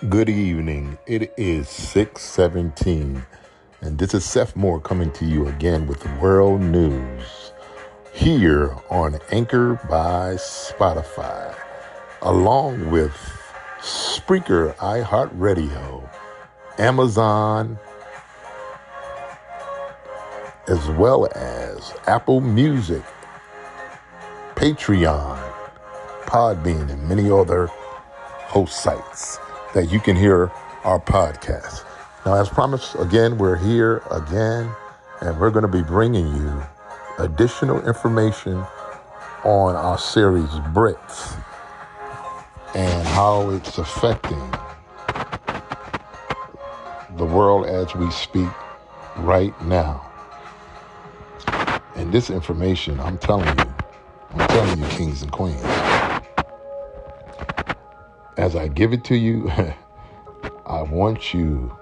Good evening. It is 6:17, and this is Seth Moore coming to you again with World News here on Anchor by Spotify, along with Spreaker, iHeartRadio, Amazon, as well as Apple Music, Patreon, Podbean, and many other host sites that you can hear our podcast. Now, as promised, again, we're here again, and we're going to be bringing you additional information on our series BRICS and how it's affecting the world as we speak right now. And this information, I'm telling you, kings and queens, as I give it to you, I want you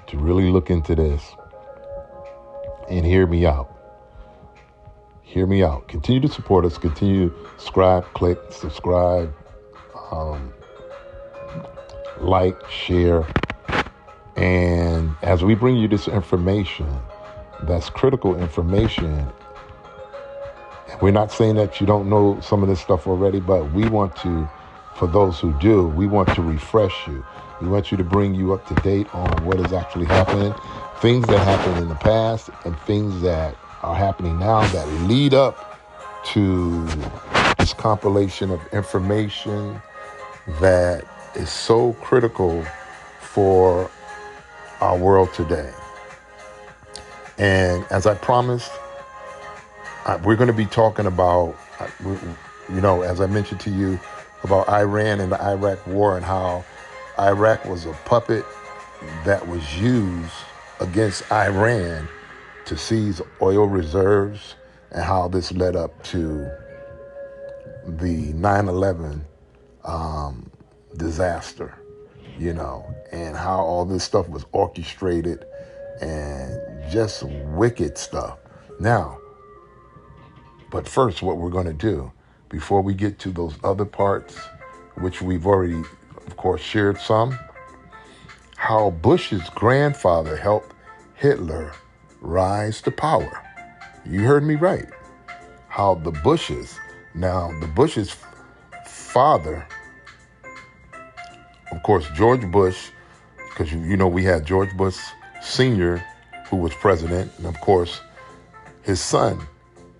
to really look into this and hear me out. Hear me out. Continue to support us. Continue to subscribe, like, share. And as we bring you this information, that's critical information. We're not saying that you don't know some of this stuff already, but we want to, for those who do, we want to refresh you. We want you to bring you up to date on what is actually happening, things that happened in the past and things that are happening now that lead up to this compilation of information that is so critical for our world today. And as I promised, we're going to be talking about, as I mentioned to you, about Iran and the Iraq war and how Iraq was a puppet that was used against Iran to seize oil reserves, and how this led up to the 9/11 disaster, and how all this stuff was orchestrated and just wicked stuff. Now, but first, what we're going to do, before we get to those other parts, which we've already, of course, shared some, how Bush's grandfather helped Hitler rise to power. You heard me right. How the Bushes father, of course, George Bush, because we had George Bush Sr., who was president, and of course, his son,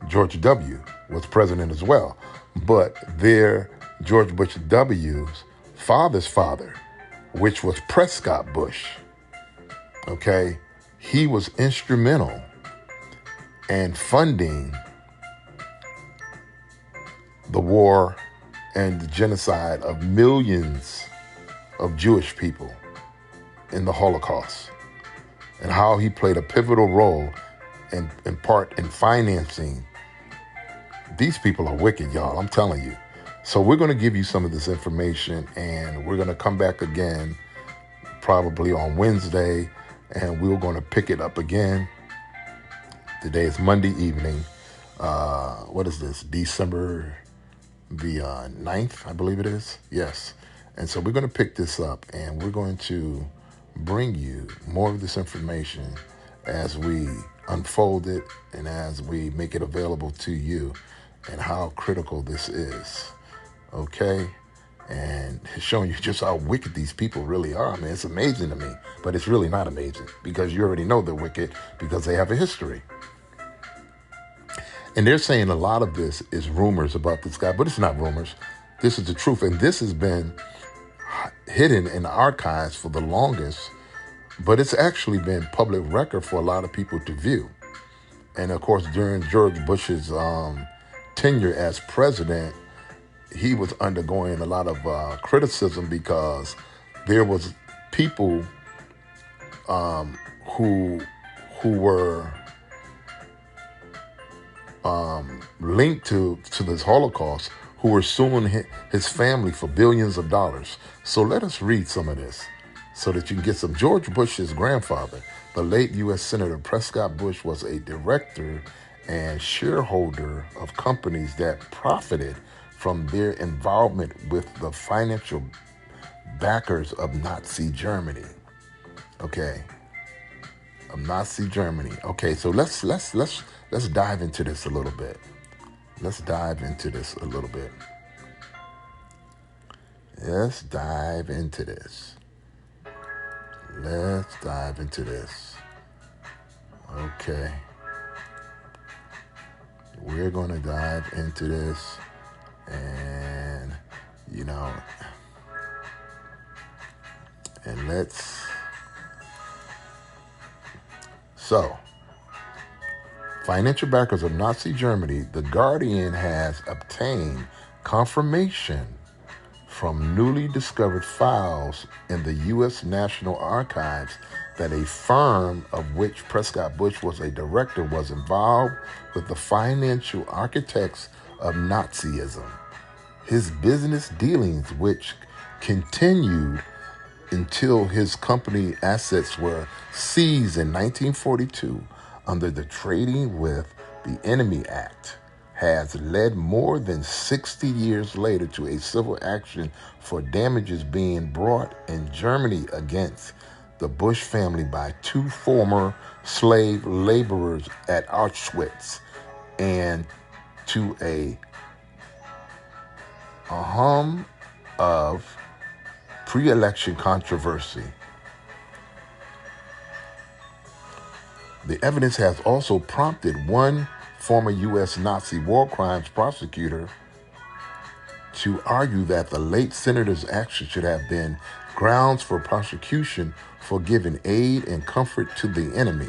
George W., was president as well. But George Bush W's father's father, which was Prescott Bush, okay, he was instrumental in funding the war and the genocide of millions of Jewish people in the Holocaust, and how he played a pivotal role in part in financing. These people are wicked, y'all, I'm telling you. So we're going to give you some of this information, and we're going to come back again probably on Wednesday, and we're going to pick it up again. Today is Monday evening. What is this? December the 9th, I believe it is. Yes. And so we're going to pick this up, and we're going to bring you more of this information as we unfold it and as we make it available to you, and how critical this is. Okay? And showing you just how wicked these people really are. I mean, it's amazing to me, but it's really not amazing, because you already know they're wicked because they have a history. And they're saying a lot of this is rumors about this guy, but it's not rumors. This is the truth. And this has been hidden in the archives for the longest, but it's actually been public record for a lot of people to view. And of course, during George Bush's tenure as president, he was undergoing a lot of criticism, because there was people who were linked to this Holocaust, who were suing his family for billions of dollars. So let us read some of this so that you can get some. George Bush's grandfather, the late U.S. Senator Prescott Bush, was a director and shareholder of companies that profited from their involvement with the financial backers of Nazi Germany. Okay, of Nazi Germany. Okay, so let's dive into this a little bit. Let's dive into this a little bit. Let's dive into this. Let's dive into this. Okay. We're going to dive into this and, and so, financial backers of Nazi Germany, The Guardian has obtained confirmation from newly discovered files in the U.S. National Archives that a firm of which Prescott Bush was a director was involved with the financial architects of Nazism. His business dealings, which continued until his company assets were seized in 1942 under the Trading with the Enemy Act, has led more than 60 years later to a civil action for damages being brought in Germany against the Bush family by 2 former slave laborers at Auschwitz, and to a hum of pre-election controversy. The evidence has also prompted one former U.S. Nazi war crimes prosecutor to argue that the late senator's action should have been grounds for prosecution for giving aid and comfort to the enemy.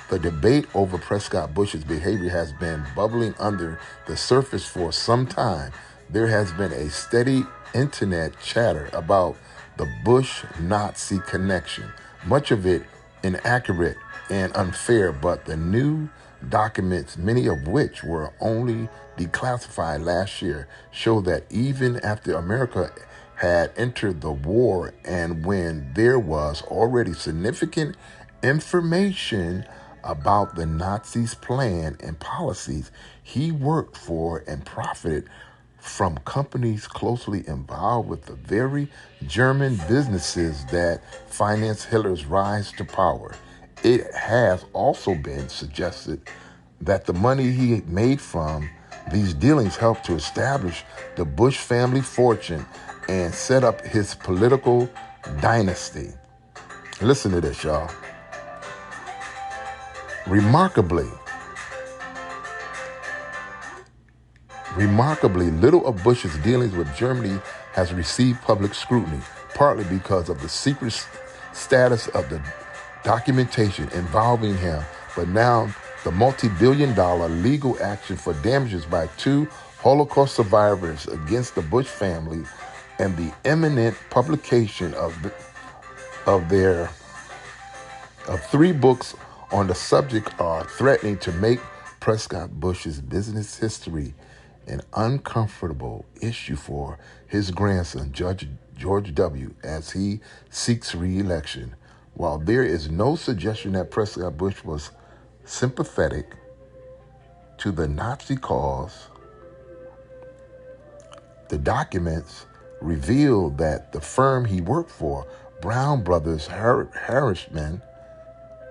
The debate over Prescott Bush's behavior has been bubbling under the surface for some time. There has been a steady internet chatter about the Bush-Nazi connection, much of it inaccurate and unfair, but the new documents, many of which were only declassified last year, show that even after America had entered the war and when there was already significant information about the Nazis' plan and policies, he worked for and profited from companies closely involved with the very German businesses that financed Hitler's rise to power. It has also been suggested that the money he made from these dealings helped to establish the Bush family fortune and set up his political dynasty. Listen to this, y'all. Remarkably, little of Bush's dealings with Germany has received public scrutiny, partly because of the secret status of the documentation involving him, but now the multi-billion-dollar legal action for damages by 2 Holocaust survivors against the Bush family and the imminent publication of 3 books on the subject are threatening to make Prescott Bush's business history an uncomfortable issue for his grandson, George W., as he seeks re-election. While there is no suggestion that Prescott Bush was sympathetic to the Nazi cause, the documents reveal that the firm he worked for, Brown Brothers Harriman,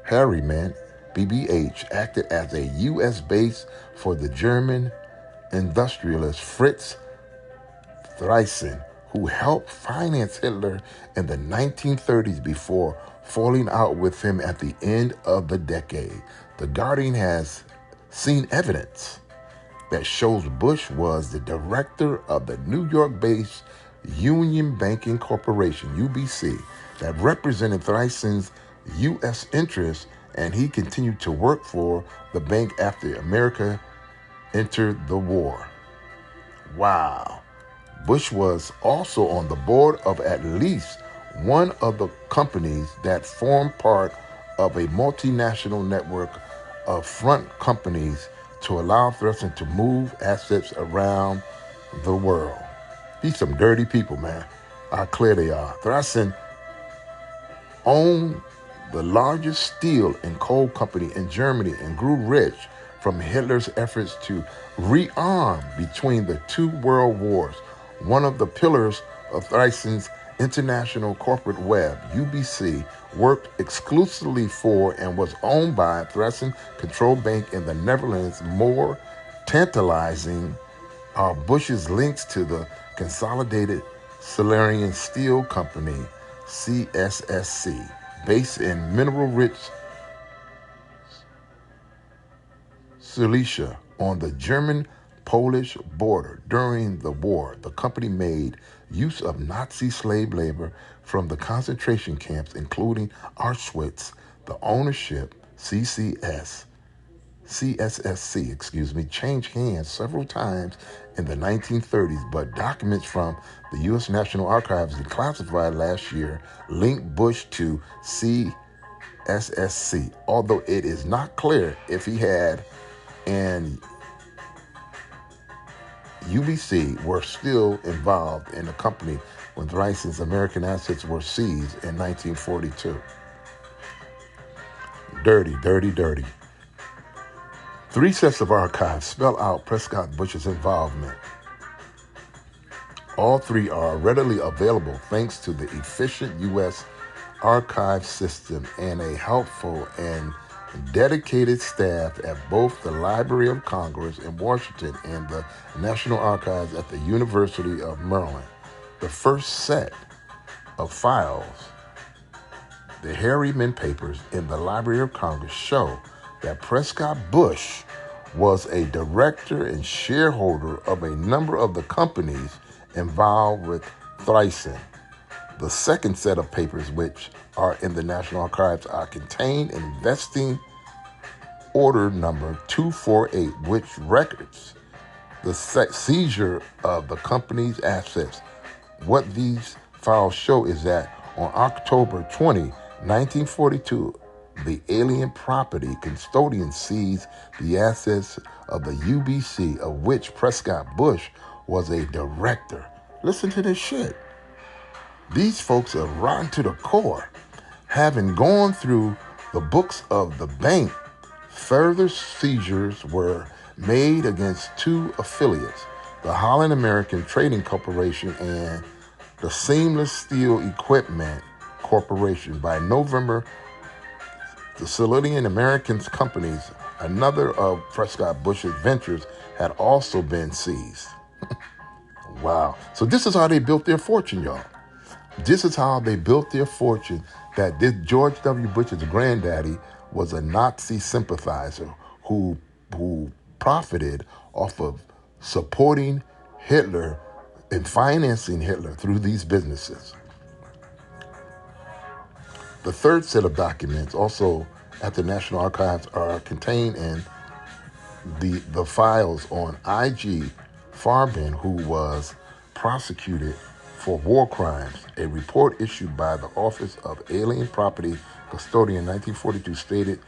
BBH, acted as a U.S. base for the German industrialist Fritz Thyssen, who helped finance Hitler in the 1930s before falling out with him at the end of the decade. The Guardian has seen evidence that shows Bush was the director of the New York-based Union Banking Corporation, UBC, that represented Thyssen's U.S. interests, and he continued to work for the bank after America entered the war. Wow. Bush was also on the board of at least one of the companies that formed part of a multinational network of front companies to allow Thyssen to move assets around the world. These some dirty people, man. How clear they are. Thyssen owned the largest steel and coal company in Germany and grew rich from Hitler's efforts to rearm between the 2 world wars. One of the pillars of Thyssen's International Corporate Web, UBC, worked exclusively for and was owned by Thyssen Control Bank in the Netherlands. More tantalizing are Bush's links to the Consolidated Silesian Steel Company, CSSC, based in mineral-rich Silesia on the German-Polish border. During the war, the company made use of Nazi slave labor from the concentration camps, including Auschwitz. The ownership, CSSC, changed hands several times in the 1930s, but documents from the U.S. National Archives declassified last year linked Bush to CSSC, although it is not clear if he had and UBC were still involved in the company when Thyssen's American assets were seized in 1942. Dirty, dirty, dirty. 3 sets of archives spell out Prescott Bush's involvement. All 3 are readily available thanks to the efficient U.S. archive system and a helpful and dedicated staff at both the Library of Congress in Washington and the National Archives at the University of Maryland. The first set of files, the Harriman Papers in the Library of Congress, show that Prescott Bush was a director and shareholder of a number of the companies involved with Thyssen. The second set of papers, which are in the National Archives, are contained in Investing Order Number 248, which records the seizure of the company's assets. What these files show is that on October 20, 1942, the Alien Property Custodian seized the assets of the UBC, of which Prescott Bush was a director. Listen to this shit. These folks are rotten to the core. Having gone through the books of the bank, further seizures were made against 2 affiliates, the Holland American Trading Corporation and the Seamless Steel Equipment Corporation. By November, the Silesian American companies, another of Prescott Bush's ventures, had also been seized. Wow. So this is how they built their fortune, y'all. This is how they built their fortune, that this George W. Bush's granddaddy was a Nazi sympathizer who profited off of supporting Hitler and financing Hitler through these businesses. The third set of documents, also at the National Archives, are contained in the files on I.G. Farben, who was prosecuted for war crimes. A report issued by the Office of Alien Property Custodian in 1942 stated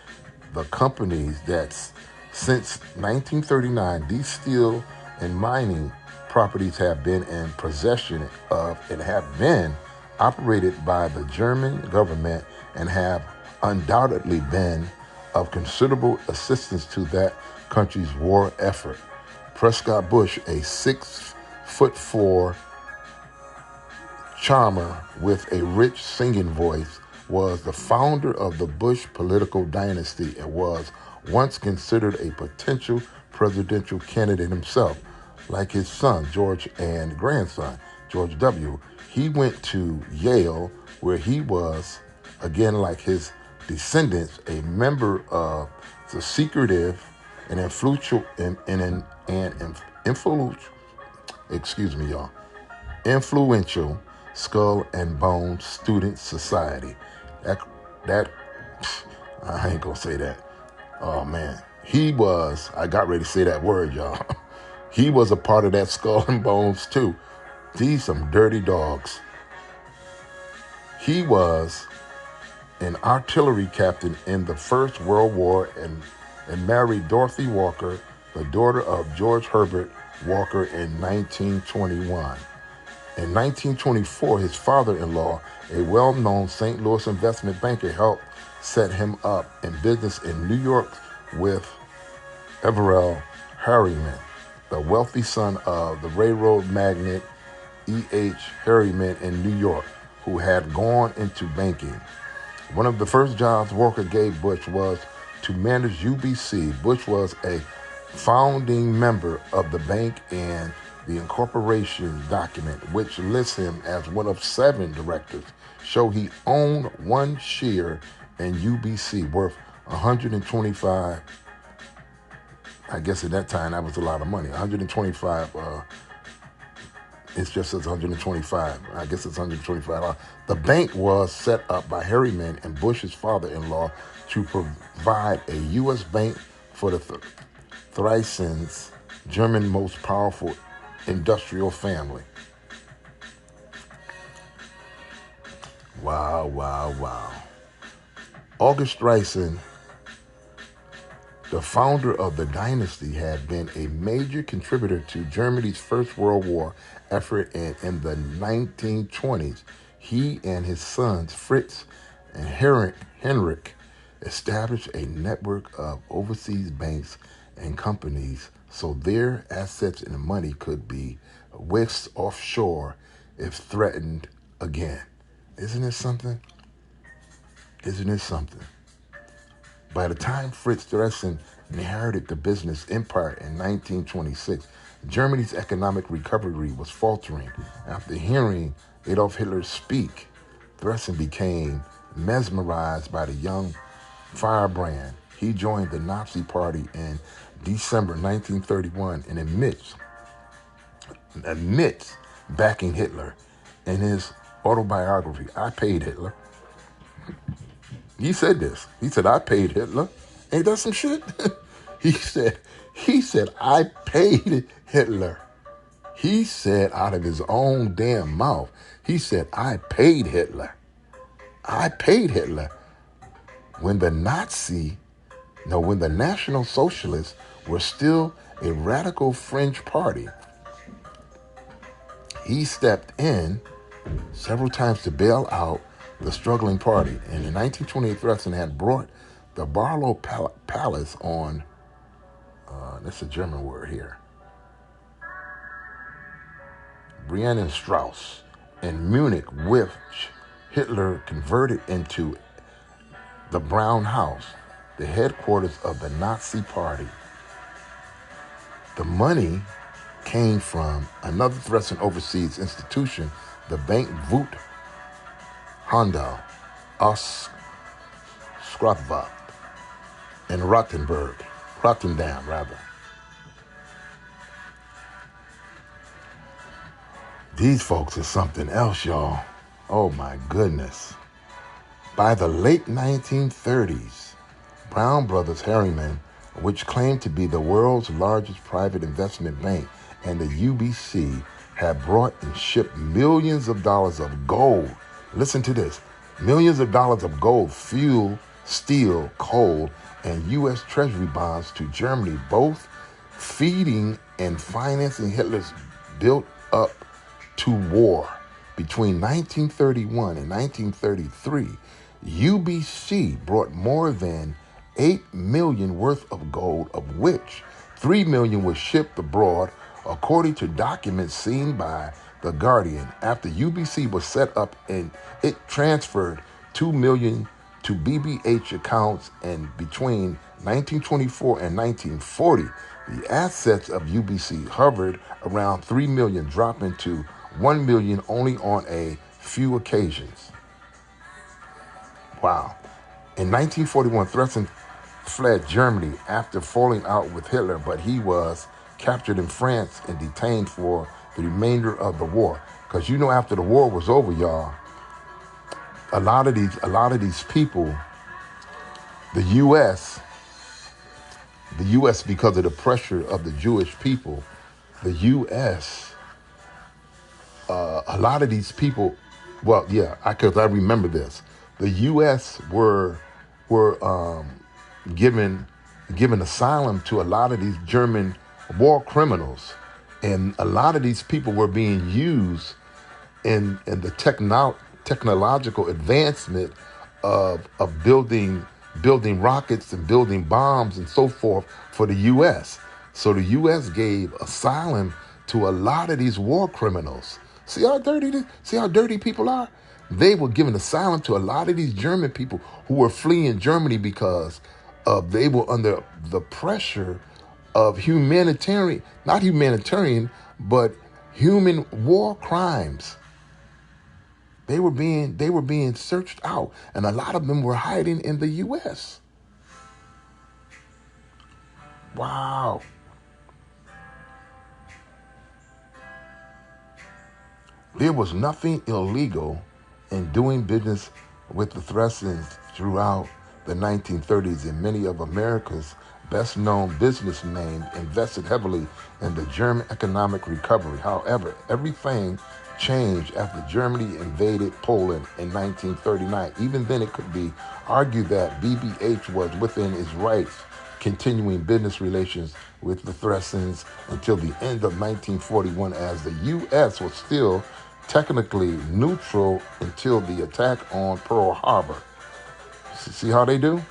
the companies that since 1939, these steel and mining properties have been in possession of and have been operated by the German government and have undoubtedly been of considerable assistance to that country's war effort. Prescott Bush, a 6'4" charmer with a rich singing voice, was the founder of the Bush political dynasty and was once considered a potential presidential candidate himself. Like his son, George, and grandson, George W., he went to Yale, where he was, again like his descendants, a member of the secretive and influential Skull and Bones Student Society. That I ain't gonna say that. Oh man, I got ready to say that word, y'all. He was a part of that Skull and Bones too. These some dirty dogs. He was an artillery captain in the First World War and married Dorothy Walker, the daughter of George Herbert Walker, in 1921. In 1924, his father-in-law, a well-known St. Louis investment banker, helped set him up in business in New York with Averell Harriman, the wealthy son of the railroad magnate E.H. Harriman in New York. who had gone into banking. One of the first jobs Walker gave Bush was to manage UBC. Bush was a founding member of the bank, and the incorporation document, which lists him as one of 7 directors, show he owned one share in UBC worth 125. I guess at that time that was a lot of money. 125. It just says 125. I guess it's 125. The bank was set up by Harriman and Bush's father-in-law to provide a U.S. bank for the Thyssen, German most powerful industrial family. Wow, wow, wow. August Thyssen, the founder of the dynasty, had been a major contributor to Germany's First World War effort, and in the 1920s, he and his sons Fritz and Henrik established a network of overseas banks and companies so their assets and money could be whisked offshore if threatened again. Isn't it something? Isn't it something? By the time Fritz Thyssen inherited the business empire in 1926, Germany's economic recovery was faltering. After hearing Adolf Hitler speak, Thyssen became mesmerized by the young firebrand. He joined the Nazi Party in December 1931 and admits backing Hitler. In his autobiography, I Paid Hitler, he said this. He said, I paid Hitler. Ain't that some shit? He said, I paid Hitler. He said out of his own damn mouth, he said, I paid Hitler. I paid Hitler. When the National Socialists were still a radical fringe party, he stepped in several times to bail out the struggling party. And in 1928, Thyssen had brought the Barlow Palace on, that's a German word here, Brienenstrasse in Munich, which Hitler converted into the Brown House, the headquarters of the Nazi Party. The money came from another Thyssen overseas institution, the Bank Voet Handel aus Skrapvat in Rotterdam. These folks are something else, y'all. Oh my goodness. By the late 1930s, Brown Brothers Harriman, which claimed to be the world's largest private investment bank, and the UBC had brought and shipped millions of dollars of gold. Listen to this. Millions of dollars of gold, fuel, steel, coal, and U.S. Treasury bonds to Germany, both feeding and financing Hitler's built-up to war. Between 1931 and 1933, UBC brought more than $8 million worth of gold, of which $3 million was shipped abroad, according to documents seen by The Guardian. After UBC was set up, and it transferred $2 million to BBH accounts, and between 1924 and 1940, the assets of UBC hovered around $3 million, dropping to $1 million only on a few occasions. Wow. In 1941, Thyssen fled Germany after falling out with Hitler, but he was captured in France and detained for the remainder of the war. Because after the war was over, y'all, a lot of these people, the U.S., because of the pressure of the Jewish people, the U.S., a lot of these people, because I remember this, the U.S. were given asylum to a lot of these German war criminals, and a lot of these people were being used in the technological advancement of building rockets and building bombs and so forth for the U.S. So the U.S. gave asylum to a lot of these war criminals. See how dirty people are? They were giving asylum to a lot of these German people who were fleeing Germany because they were under the pressure of not humanitarian, but human war crimes. They were being searched out, and a lot of them were hiding in the U.S. Wow. There was nothing illegal in doing business with the Thresins throughout the 1930s, and many of America's best-known business names invested heavily in the German economic recovery. However, everything changed after Germany invaded Poland in 1939. Even then, it could be argued that BBH was within its rights, continuing business relations with the Thresins until the end of 1941, as the U.S. was still technically neutral until the attack on Pearl Harbor. See how they do?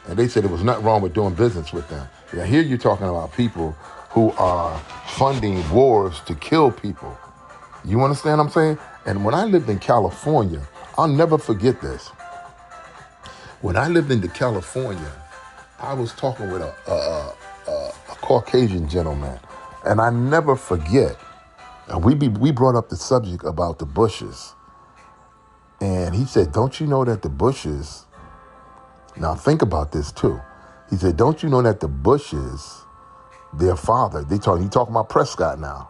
And they said there was nothing wrong with doing business with them. Now here you're talking about people who are funding wars to kill people. You understand what I'm saying? And when I lived in California, I'll never forget this. When I lived in California, I was talking with a Caucasian gentleman, and I never forget. And we brought up the subject about the Bushes, and he said, "Don't you know that the Bushes?" Now think about this too. He said, "Don't you know that the Bushes, their father?" He talking about Prescott now.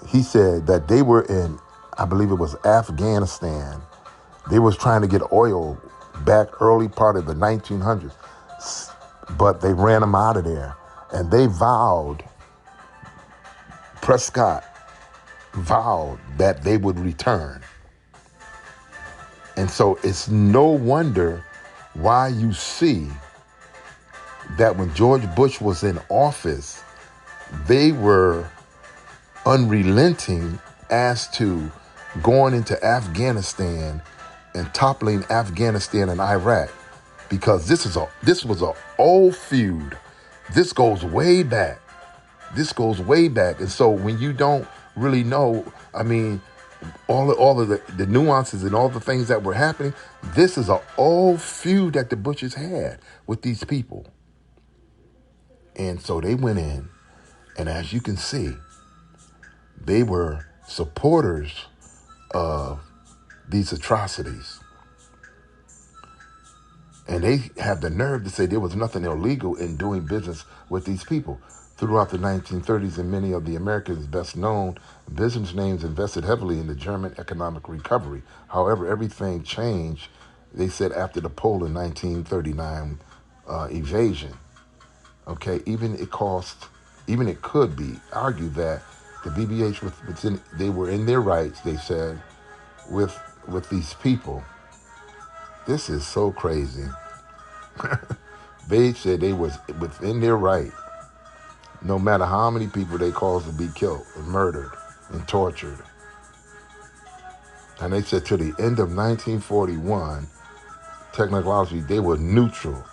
He said that they were in, I believe it was Afghanistan. They was trying to get oil back early part of the 1900s, but they ran them out of there, and Prescott vowed that they would return. And so it's no wonder why you see that when George Bush was in office, they were unrelenting as to going into Afghanistan and toppling Afghanistan and Iraq, because this was an old feud. This goes way back. And so when you don't really know, I mean, all of the nuances and all the things that were happening, this is an old feud that the Bushes had with these people. And so they went in, and as you can see, they were supporters of these atrocities. And they have the nerve to say there was nothing illegal in doing business with these people. Throughout the 1930s, and many of the Americans' best-known business names invested heavily in the German economic recovery. However, everything changed, they said, after the Poland 1939 invasion. Okay, even it could be argued that the BBH they were in their rights, they said, with these people. This is so crazy. They said they was within their right, no matter how many people they caused to be killed and murdered and tortured. And they said to the end of 1941, technologically, they were neutral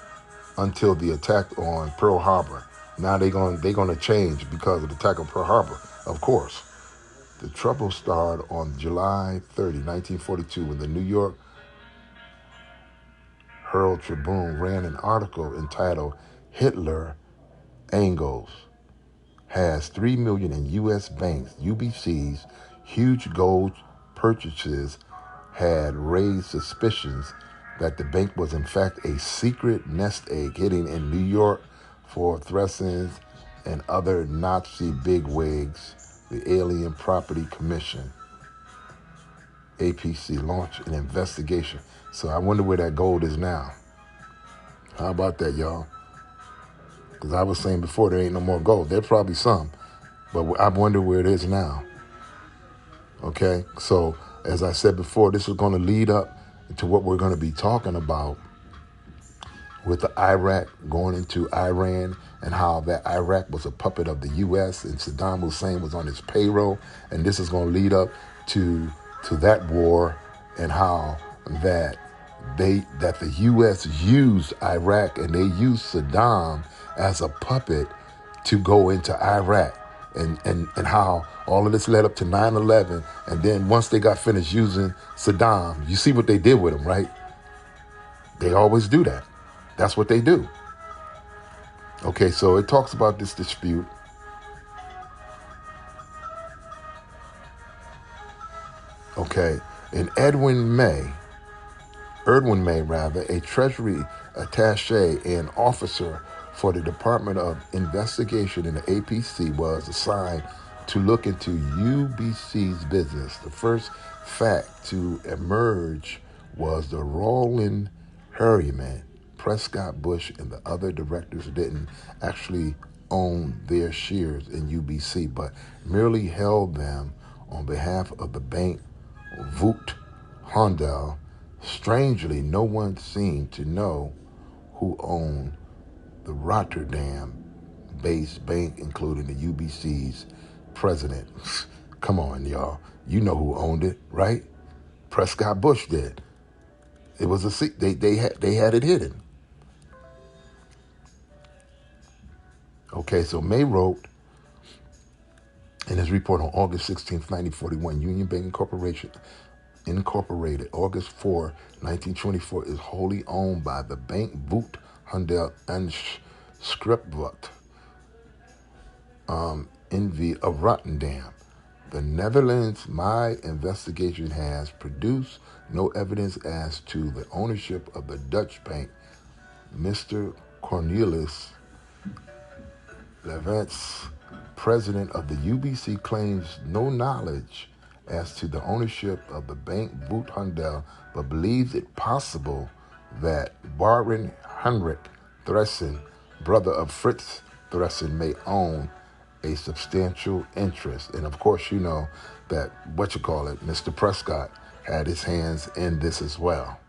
until the attack on Pearl Harbor. Now they're gonna change because of the attack on Pearl Harbor, of course. The trouble started on July 30, 1942, when the New York Herald Tribune ran an article entitled "Hitler Angles Has 3 million in U.S. banks." UBC's huge gold purchases had raised suspicions that the bank was in fact a secret nest egg hidden in New York for Thresins and other Nazi bigwigs. The Alien Property Commission, APC, launched an investigation. So I wonder where that gold is now. How about that, y'all? Because I was saying before, there ain't no more gold. There's probably some, but I wonder where it is now. Okay, so as I said before, this is going to lead up to what we're going to be talking about with the Iraq going into Iran, and how that Iraq was a puppet of the U.S. and Saddam Hussein was on his payroll. And this is going to lead up to that war, and how that the U.S. used Iraq and they used Saddam as a puppet to go into Iraq. and how all of this led up to 9/11. And then once they got finished using Saddam, you see what they did with him, right? They always do that. That's what they do. Okay, so it talks about this dispute. Okay, and Erdwin May, a Treasury attaché and officer for the Department of Investigation in the APC, was assigned to look into UBC's business. The first fact to emerge was the Roland Harriman. Prescott Bush and the other directors didn't actually own their shares in UBC, but merely held them on behalf of the bank Voot Handel. Strangely, no one seemed to know who owned the Rotterdam-based bank, including the UBC's president. Come on, y'all. You know who owned it, right? Prescott Bush did. It was they had it hidden. Okay, so May wrote in his report on August 16th, 1941, Union Bank Incorporated, August 4, 1924, is wholly owned by the Bank Voet Handel and Schipbroek NV of Rotterdam, the Netherlands. My investigation has produced no evidence as to the ownership of the Dutch bank. Mr. Cornelis Levens, president of the UBC, claims no knowledge as to the ownership of the bank Voet Handel, but believes it possible that Baron Heinrich Thressen, brother of Fritz Thressen, may own a substantial interest. And of course, you know that, Mr. Prescott had his hands in this as well.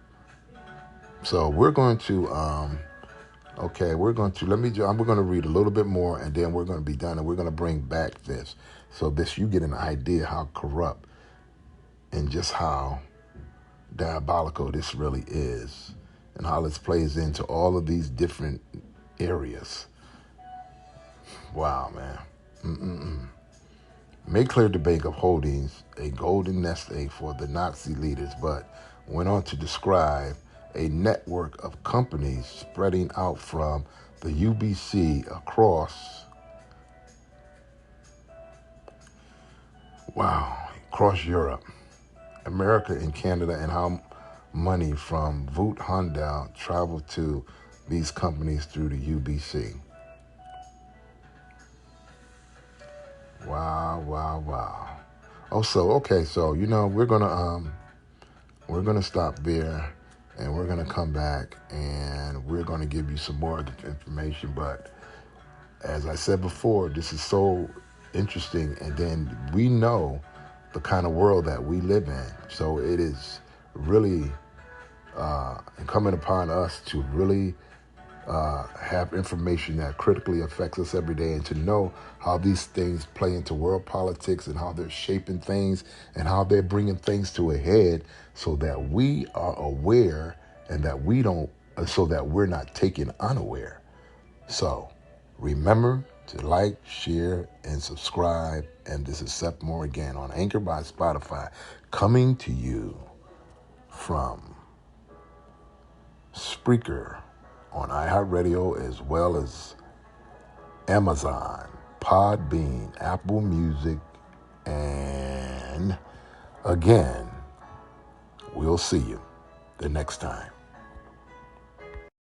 So we're going to, we're going to read a little bit more, and then we're going to be done, and we're going to bring back this. So this, you get an idea how corrupt and just how diabolical this really is, and how this plays into all of these different areas. Wow, man. May cleared the bank of holdings a golden nest egg for the Nazi leaders, but went on to describe a network of companies spreading out from the UBC across Europe, America, and Canada, and how money from Voet Handel traveled to these companies through the UBC. Wow. So we're gonna stop there, and we're gonna come back, and we're gonna give you some more information. But as I said before, this is so interesting, and then we know the kind of world that we live in. So it is really incumbent upon us to really have information that critically affects us every day, and to know how these things play into world politics, and how they're shaping things, and how they're bringing things to a head, so that we are aware, and that so that we're not taken unaware. So remember to like, share, and subscribe. And this is Seth Moore again on Anchor by Spotify, coming to you from Spreaker on iHeartRadio, as well as Amazon, Podbean, Apple Music, and again, we'll see you the next time.